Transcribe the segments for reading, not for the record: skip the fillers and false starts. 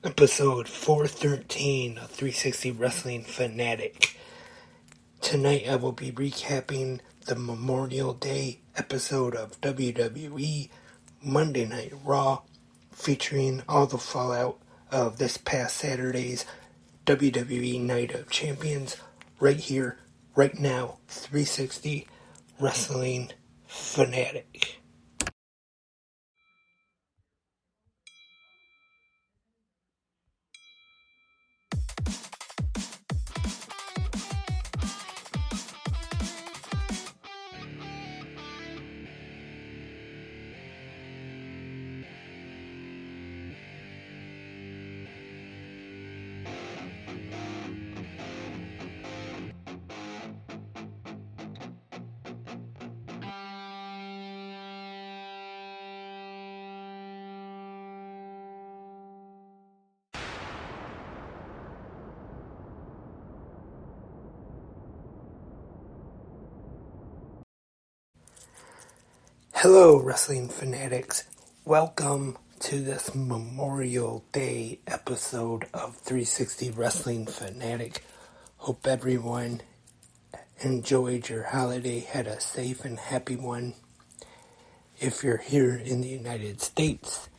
episode 413 of 360 Wrestling Fanatic. Tonight I will be recapping the Memorial Day episode of WWE Monday Night RAW, featuring all the fallout of this past Saturday's WWE Night of Champions, right here, right now, 360 Wrestling Fanatic. Hello, Wrestling Fanatics. Welcome to this Memorial Day episode of 360 Wrestling Fanatic. Hope everyone enjoyed your holiday, had a safe and happy one. If you're here in the United States,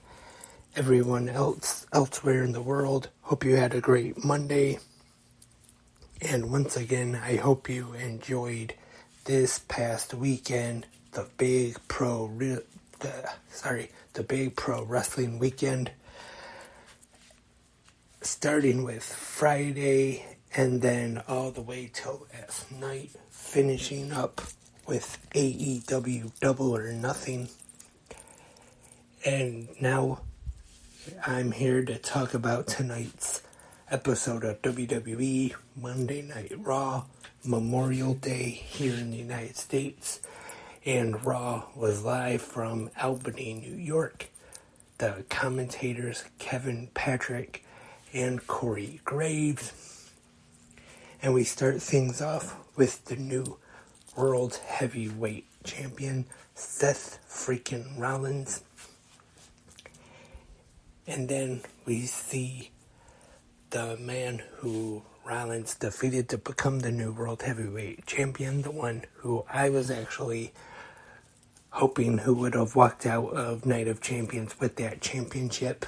everyone else elsewhere in the world, hope you had a great Monday. And once again, I hope you enjoyed this past weekend, the big pro wrestling weekend, starting with Friday and then all the way till last night, finishing up with AEW Double or Nothing. And now I'm here to talk about tonight's episode of WWE Monday Night RAW, Memorial Day here in the United States. And Raw was live from Albany, New York. The commentators, Kevin Patrick and Corey Graves. And we start things off with the new World Heavyweight Champion, Seth freaking Rollins. And then we see the man who Rollins defeated to become the new World Heavyweight Champion, the one who I was actually hoping who would have walked out of Night of Champions with that championship,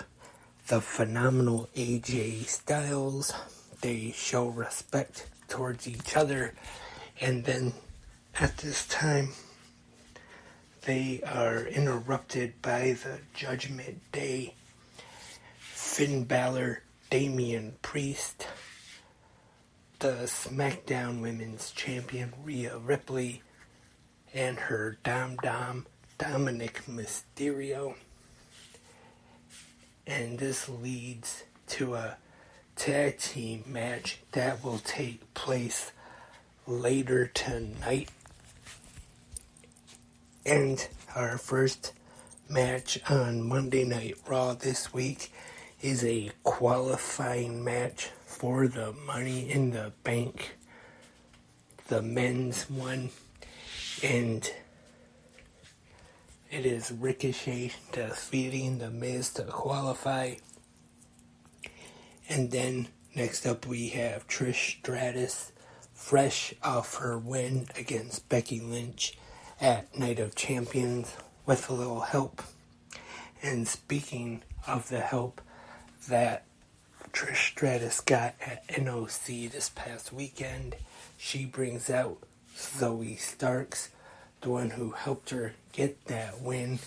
the phenomenal AJ Styles. They show respect towards each other, and then at this time they are interrupted by the Judgment Day. Finn Balor, Damian Priest, the SmackDown Women's Champion Rhea Ripley, and her Dom Dominic Mysterio. And this leads to a tag team match that will take place later tonight. And our first match on Monday Night Raw this week is a qualifying match for the Money in the Bank, the men's one. And it is Ricochet defeating The Miz to qualify. And then next up we have Trish Stratus, fresh off her win against Becky Lynch at Night of Champions with a little help. And speaking of the help that Trish Stratus got at NOC this past weekend, she brings out Zoe Starks, the one who helped her get that win,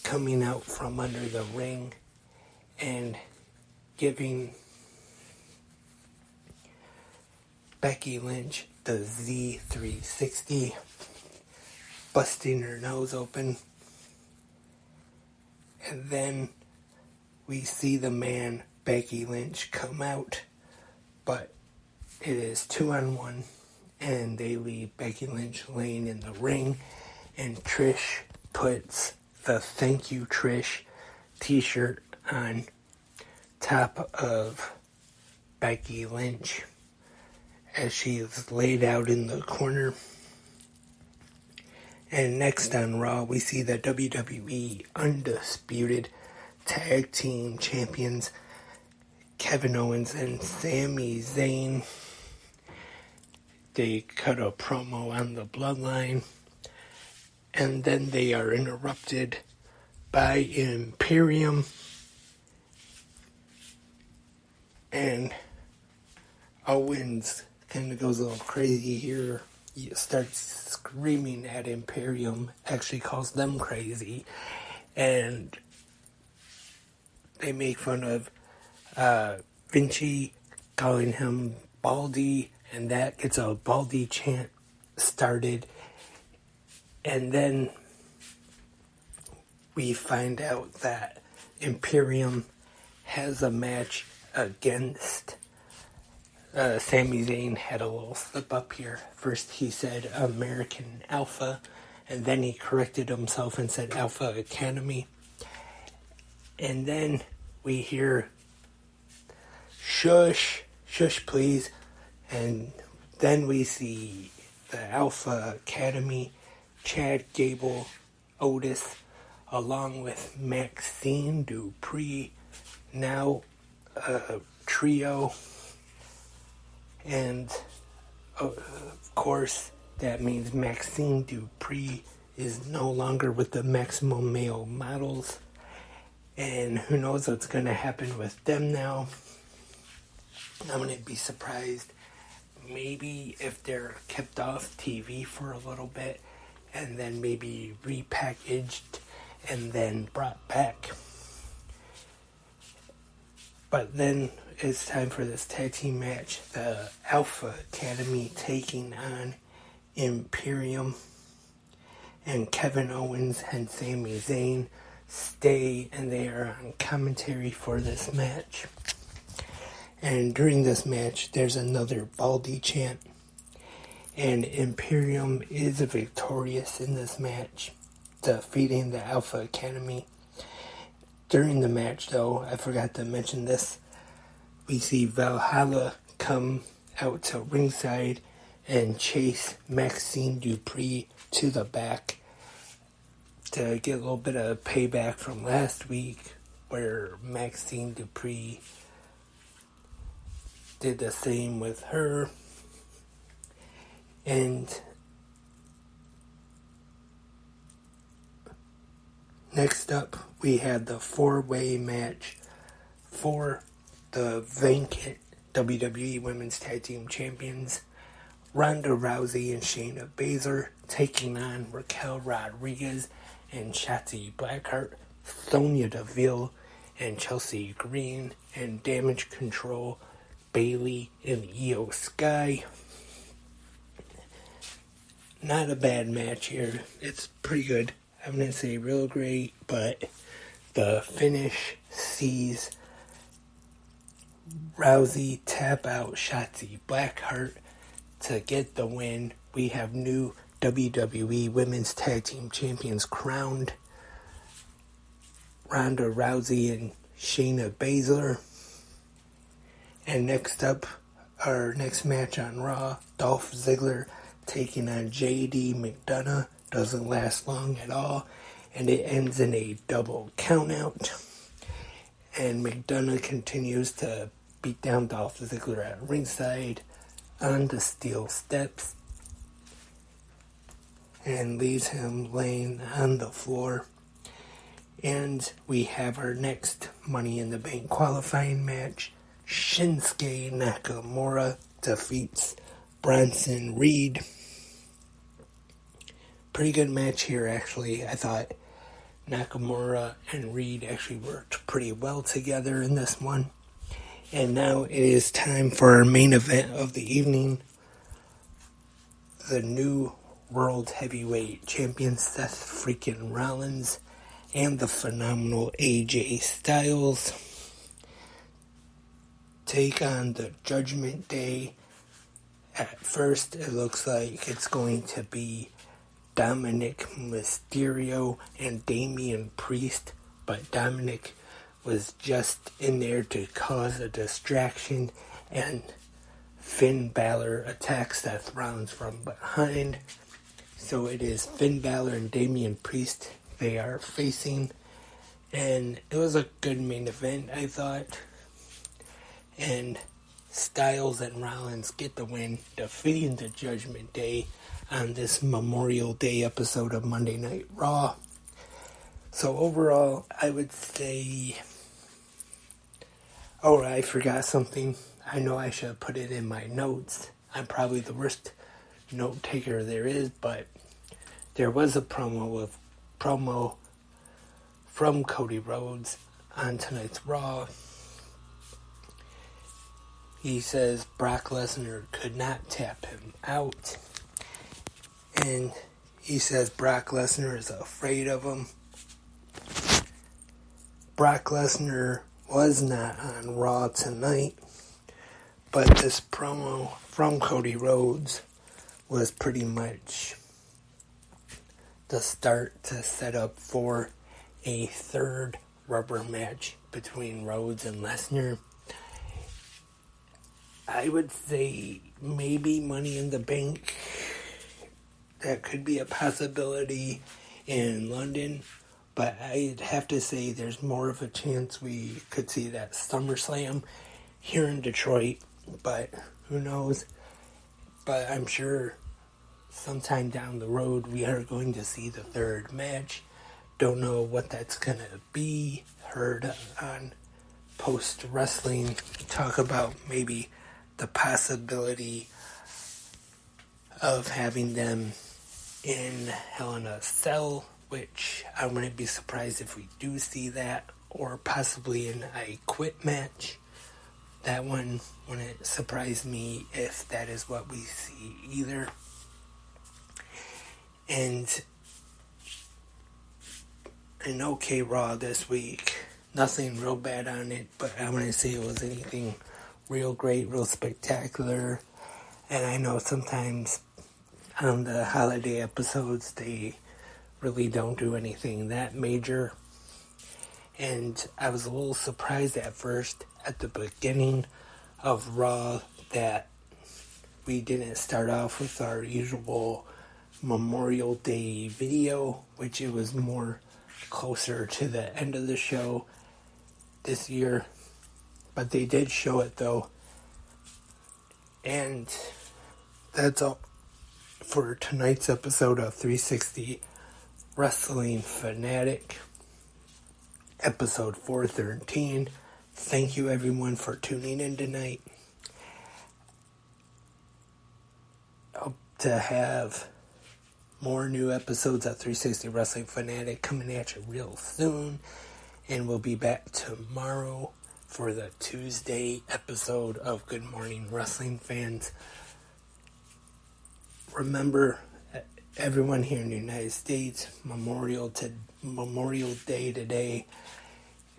coming out from under the ring and giving Becky Lynch the Z360, busting her nose open. And then we see the man Becky Lynch come out, but it is 2-on-1. And they leave Becky Lynch laying in the ring, and Trish puts the Thank You Trish t-shirt on top of Becky Lynch as she is laid out in the corner. And next on Raw, we see the WWE Undisputed Tag Team Champions Kevin Owens and Sami Zayn. They cut a promo on the Bloodline, and then they are interrupted by Imperium, and Owens kind of goes a little crazy here. He starts screaming at Imperium, actually calls them crazy, and they make fun of Vinci, calling him Baldy, and that gets a Baldy chant started. And then we find out that Imperium has a match against Sami Zayn. Had a little slip up here. First he said American Alpha, and then he corrected himself and said Alpha Academy. And then we hear, shush, shush please. And then we see the Alpha Academy, Chad Gable, Otis, along with Maxine Dupree, now a trio. And of course, that means Maxine Dupree is no longer with the Maximum Male Models. And who knows what's going to happen with them now. I'm going to be surprised maybe if they're kept off TV for a little bit and then maybe repackaged and then brought back. But then it's time for this tag team match. The Alpha Academy taking on Imperium, and Kevin Owens and Sami Zayn stay, and they are on commentary for this match. And during this match, there's another Baldy chant, and Imperium is victorious in this match, defeating the Alpha Academy. During the match, though, I forgot to mention this, we see Valhalla come out to ringside and chase Maxine Dupree to the back to get a little bit of payback from last week where Maxine Dupree did the same with her. And next up, we had the four-way match for the vacant WWE Women's Tag Team Champions, Ronda Rousey and Shayna Baszler taking on Raquel Rodriguez and Shotzi Blackheart, Sonya Deville and Chelsea Green, and Damage Control, Bayley and Io Sky. Not a bad match here. It's pretty good. I wouldn't say real great, but the finish sees Rousey tap out Shotzi Blackheart to get the win. We have new WWE Women's Tag Team Champions crowned. Ronda Rousey and Shayna Baszler. And next up, our next match on Raw, Dolph Ziggler taking on JD McDonough. Doesn't last long at all, and it ends in a double countout. And McDonough continues to beat down Dolph Ziggler at ringside on the steel steps and leaves him laying on the floor. And we have our next Money in the Bank qualifying match. Shinsuke Nakamura defeats Bronson Reed. Pretty good match here, actually. I thought Nakamura and Reed actually worked pretty well together in this one. And now it is time for our main event of the evening. The new World Heavyweight Champion Seth freaking Rollins and the phenomenal AJ Styles take on the Judgment Day. At first, it looks like it's going to be Dominic Mysterio and Damian Priest, but Dominic was just in there to cause a distraction, and Finn Balor attacks Seth Rollins from behind. So it is Finn Balor and Damian Priest they are facing, and it was a good main event, I thought. and Styles and Rollins get the win, defeating the Judgment Day on this Memorial Day episode of Monday Night Raw. So overall, I would say... Oh, I forgot something. I know I should have put it in my notes. I'm probably the worst note taker there is, but there was a promo from Cody Rhodes on tonight's Raw. He says Brock Lesnar could not tap him out. And he says Brock Lesnar is afraid of him. Brock Lesnar was not on Raw tonight, but this promo from Cody Rhodes was pretty much the start to set up for a third rubber match between Rhodes and Lesnar. I would say maybe Money in the Bank. That could be a possibility in London. But I'd have to say there's more of a chance we could see that SummerSlam here in Detroit. But who knows? But I'm sure sometime down the road we are going to see the third match. Don't know what that's going to be. Heard on Post Wrestling talk about maybe the possibility of having them in Hell in a Cell, which I wouldn't be surprised if we do see that, or possibly in a quit match. That one wouldn't surprise me if that is what we see either. And an okay Raw this week. Nothing real bad on it, but I wouldn't say it was anything real great, real spectacular. And I know sometimes on the holiday episodes they really don't do anything that major. And I was a little surprised at first at the beginning of Raw that we didn't start off with our usual Memorial Day video, which it was more closer to the end of the show this year. But they did show it though. And that's all for tonight's episode of 360 Wrestling Fanatic, episode 413. Thank you everyone for tuning in tonight. Hope to have more new episodes of 360 Wrestling Fanatic coming at you real soon. And we'll be back tomorrow for the Tuesday episode of Good Morning Wrestling Fans. Remember, everyone here in the United States, Memorial Day today.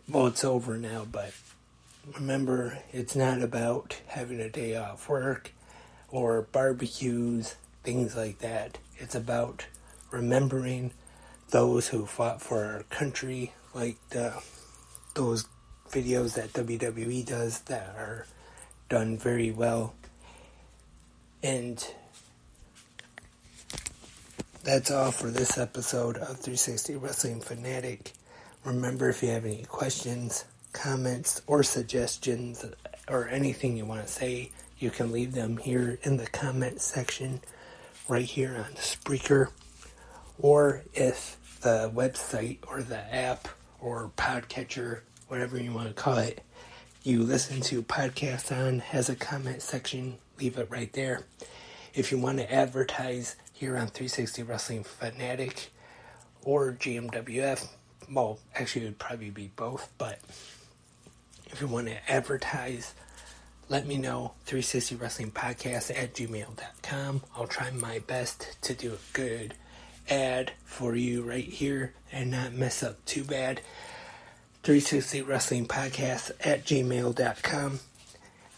Well, it's over now, but remember, it's not about having a day off work or barbecues, things like that. It's about remembering those who fought for our country, like those videos that WWE does that are done very well. And that's all for this episode of 360 Wrestling Fanatic. Remember, if you have any questions, comments, or suggestions, or anything you want to say, you can leave them here in the comment section right here on Spreaker. Or if the website or the app or podcatcher, whatever you want to call it, you listen to podcasts on, has a comment section, leave it right there. If you want to advertise here on 360 Wrestling Fanatic or GMWF, well, actually it would probably be both, but if you want to advertise, let me know. 360 Wrestling Podcast at gmail.com. I'll try my best to do a good ad for you right here and not mess up too bad. 360 Wrestling Podcast at gmail.com.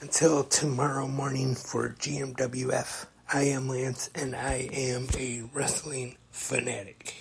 Until tomorrow morning for GMWF, I am Lance and I am a wrestling fanatic.